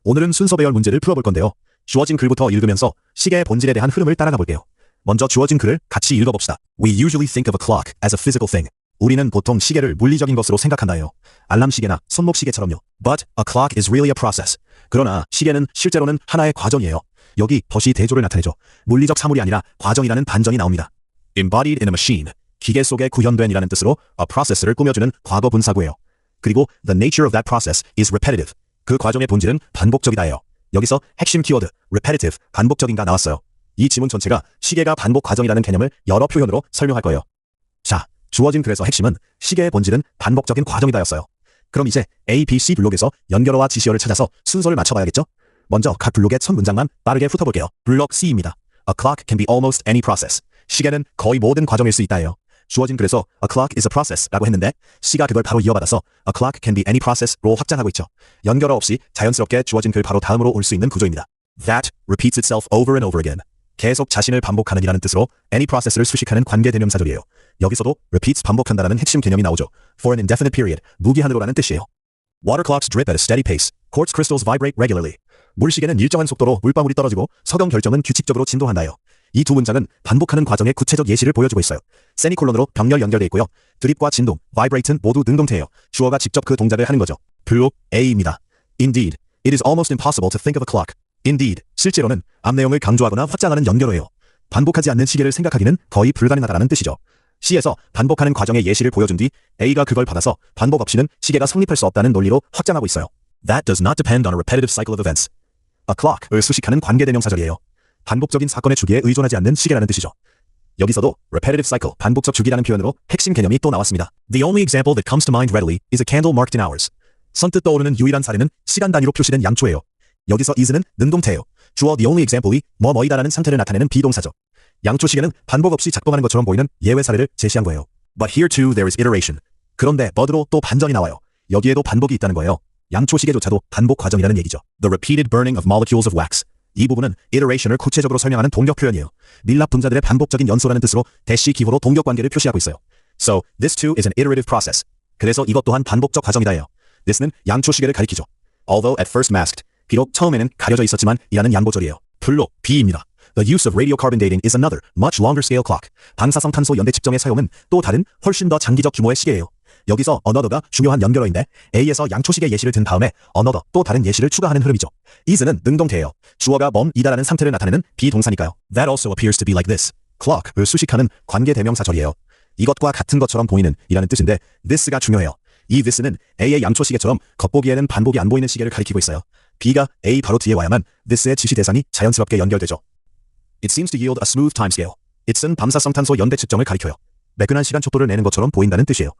오늘은 순서 배열 문제를 풀어볼 건데요. 주어진 글부터 읽으면서 시계의 본질에 대한 흐름을 따라가 볼게요. 먼저 주어진 글을 같이 읽어봅시다. We usually think of a clock as a physical thing. 우리는 보통 시계를 물리적인 것으로 생각한다요. 알람 시계나 손목 시계처럼요. But a clock is really a process. 그러나 시계는 실제로는 하나의 과정이에요. 여기 덫이 대조를 나타내죠. 물리적 사물이 아니라 과정이라는 반전이 나옵니다. Embodied in a machine. 기계 속에 구현된이라는 뜻으로 a process를 꾸며주는 과거 분사구예요. 그리고 the nature of that process is repetitive. 그 과정의 본질은 반복적이다예요. 여기서 핵심 키워드 repetitive, 반복적인가 나왔어요. 이 지문 전체가 시계가 반복 과정이라는 개념을 여러 표현으로 설명할 거예요. 자, 주어진 글에서 핵심은 시계의 본질은 반복적인 과정이다였어요. 그럼 이제 A, B, C 블록에서 연결어와 지시어를 찾아서 순서를 맞춰봐야겠죠? 먼저 각 블록의 첫 문장만 빠르게 훑어볼게요. 블록 C입니다. A clock can be almost any process. 시계는 거의 모든 과정일 수 있다예요. 주어진 글에서 a clock is a process 라고 했는데 C가 그걸 바로 이어받아서 a clock can be any process로 확장하고 있죠. 연결어 없이 자연스럽게 주어진 글 바로 다음으로 올 수 있는 구조입니다. That repeats itself over and over again. 계속 자신을 반복하는 이라는 뜻으로 any process를 수식하는 관계대명사절이에요. 여기서도 repeats 반복한다라는 핵심 개념이 나오죠. For an indefinite period, 무기한으로라는 뜻이에요. Water clocks drip at a steady pace. Quartz crystals vibrate regularly. 물시계는 일정한 속도로 물방울이 떨어지고 석영 결정은 규칙적으로 진동한다요. 이 두 문장은 반복하는 과정의 구체적 예시를 보여주고 있어요. 세미콜론으로 병렬 연결되어 있고요. 드립과 진동, vibrate는 모두 능동태예요. 주어가 직접 그 동작을 하는 거죠. 블록 A입니다. Indeed, it is almost impossible to think of a clock. Indeed, 실제로는 앞 내용을 강조하거나 확장하는 연결어예요. 반복하지 않는 시계를 생각하기는 거의 불가능하다는 뜻이죠. C에서 반복하는 과정의 예시를 보여준 뒤 A가 그걸 받아서 반복 없이는 시계가 성립할 수 없다는 논리로 확장하고 있어요. That does not depend on a repetitive cycle of events. A clock을 수식하는 관계대명사절이에요. 반복적인 사건의 주기에 의존하지 않는 시계라는 뜻이죠. 여기서도 repetitive cycle, 반복적 주기라는 표현으로 핵심 개념이 또 나왔습니다. The only example that comes to mind readily is a candle marked in hours. 선뜻 떠오르는 유일한 사례는 시간 단위로 표시된 양초예요. 여기서 is는 능동태예요. 주어 the only example이 뭐뭐이다라는 상태를 나타내는 비동사죠. 양초 시계는 반복 없이 작동하는 것처럼 보이는 예외 사례를 제시한 거예요. But here too there is iteration. 그런데 but으로 또 반전이 나와요. 여기에도 반복이 있다는 거예요. 양초 시계조차도 반복 과정이라는 얘기죠. The repeated burning of molecules of wax. 이 부분은 iteration을 구체적으로 설명하는 동격 표현이에요. 밀랍 분자들의 반복적인 연소라는 뜻으로 대시 기호로 동격 관계를 표시하고 있어요. So, this too is an iterative process. 그래서 이것 또한 반복적 과정이다예요. this는 양초 시계를 가리키죠. Although at first masked. 비록 처음에는 가려져 있었지만 이라는 양보절이에요. 블록 B입니다. The use of radiocarbon dating is another, much longer scale clock. 방사성 탄소 연대 측정의 사용은 또 다른, 훨씬 더 장기적 규모의 시계예요. 여기서 another가 중요한 연결어인데 A에서 양초시계 예시를 든 다음에 another, 또 다른 예시를 추가하는 흐름이죠. is는 능동태예요. 주어가 멈이다라는 상태를 나타내는 비동사니까요. That also appears to be like this. clock을 수식하는 관계대명사절이에요. 이것과 같은 것처럼 보이는 이라는 뜻인데 this가 중요해요. 이 this는 A의 양초시계처럼 겉보기에는 반복이 안 보이는 시계를 가리키고 있어요. B가 A 바로 뒤에 와야만 this의 지시 대상이 자연스럽게 연결되죠. It seems to yield a smooth timescale. it은 방사성 탄소 연대 측정을 가리켜요. 매끈한 시간 촉도를 내는 것처럼 보인다는 뜻이에요.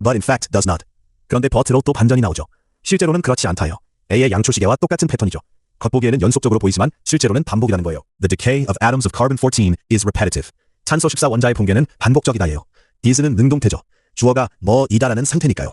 But in fact does not. 그런데 but로 또 반전이 나오죠. 실제로는 그렇지 않다요. A의 양초시계와 똑같은 패턴이죠. 겉보기에는 연속적으로 보이지만 실제로는 반복이라는 거예요. The decay of atoms of carbon-14 is repetitive. 탄소 14 원자의 붕괴는 반복적이다예요. is는 능동태죠. 주어가 뭐이다라는 상태니까요.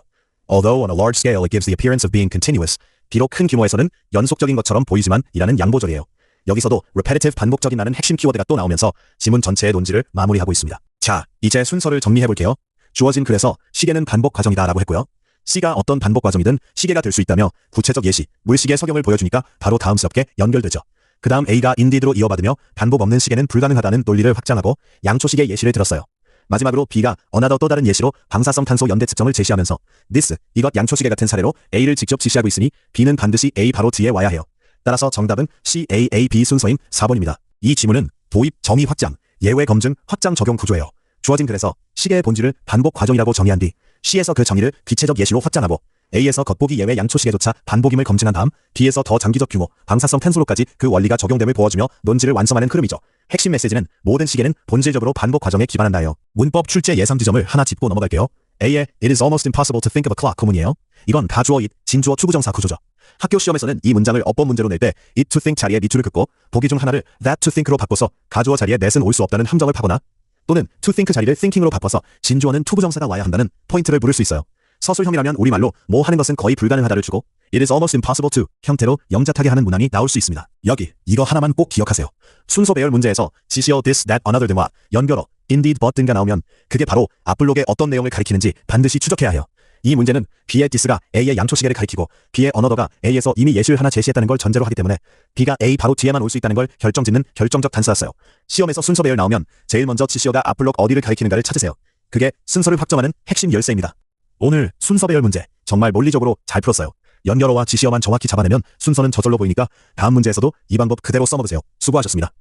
Although on a large scale it gives the appearance of being continuous. 비록 큰 규모에서는 연속적인 것처럼 보이지만 이라는 양보절이에요. 여기서도 repetitive 반복적이라는 핵심 키워드가 또 나오면서 지문 전체의 논지를 마무리하고 있습니다. 자, 이제 순서를 정리해볼게요. 주어진 글에서 시계는 반복 과정이다라고 했고요. C가 어떤 반복 과정이든 시계가 될 수 있다며 구체적 예시, 물시계 석영을 보여주니까 바로 다음스럽게 연결되죠. 그 다음 A가 indeed로 이어받으며 반복 없는 시계는 불가능하다는 논리를 확장하고 양초시계 예시를 들었어요. 마지막으로 B가 another 또 다른 예시로 방사성 탄소 연대 측정을 제시하면서 this, 이것 양초시계 같은 사례로 A를 직접 지시하고 있으니 B는 반드시 A 바로 뒤에 와야 해요. 따라서 정답은 C, A, A, B 순서인 4번입니다. 이 지문은 도입, 정의 확장, 예외 검증, 확장 적용 구조예요. 주어진 글에서 시계의 본질을 반복 과정이라고 정의한 뒤 C에서 그 정의를 기체적 예시로 확장하고 A에서 겉보기 예외 양초시계조차 반복임을 검증한 다음 B에서 더 장기적 규모, 방사성 탄소로까지 그 원리가 적용됨을 보여주며 논지를 완성하는 흐름이죠. 핵심 메시지는 모든 시계는 본질적으로 반복 과정에 기반한다예요. 문법 출제 예상 지점을 하나 짚고 넘어갈게요. A의 It is almost impossible to think of a clock 구문이에요. 이건 가주어 it, 진주어 투부정사 구조죠. 학교 시험에서는 이 문장을 어법 문제로 낼 때 it to think 자리에 need to를 긋고 보기 중 하나를 that to think로 바꿔서 가주어 자리에 that은 올 수 없다는 함정을 파거나 또는 to think 자리를 thinking으로 바꿔서 진주어는 투부정사가 와야 한다는 포인트를 물을 수 있어요. 서술형이라면 우리말로 뭐 하는 것은 거의 불가능하다를 주고 it is almost impossible to 형태로 영자타게 하는 문항이 나올 수 있습니다. 여기 이거 하나만 꼭 기억하세요. 순서 배열 문제에서 지시어 this, that, another 등과 연결어 indeed, but 등가 나오면 그게 바로 앞블록의 어떤 내용을 가리키는지 반드시 추적해야 해요. 이 문제는 B의 this가 A의 양초시계를 가리키고 B의 another가 A에서 이미 예시를 하나 제시했다는 걸 전제로 하기 때문에 B가 A 바로 뒤에만 올 수 있다는 걸 결정짓는 결정적 단서였어요. 시험에서 순서 배열 나오면 제일 먼저 치시어가 앞블록 어디를 가리키는가를 찾으세요. 그게 순서를 확정하는 핵심 열쇠입니다. 오늘 순서 배열 문제 정말 논리적으로 잘 풀었어요. 연결어와 지시어만 정확히 잡아내면 순서는 저절로 보이니까 다음 문제에서도 이 방법 그대로 써먹으세요. 수고하셨습니다.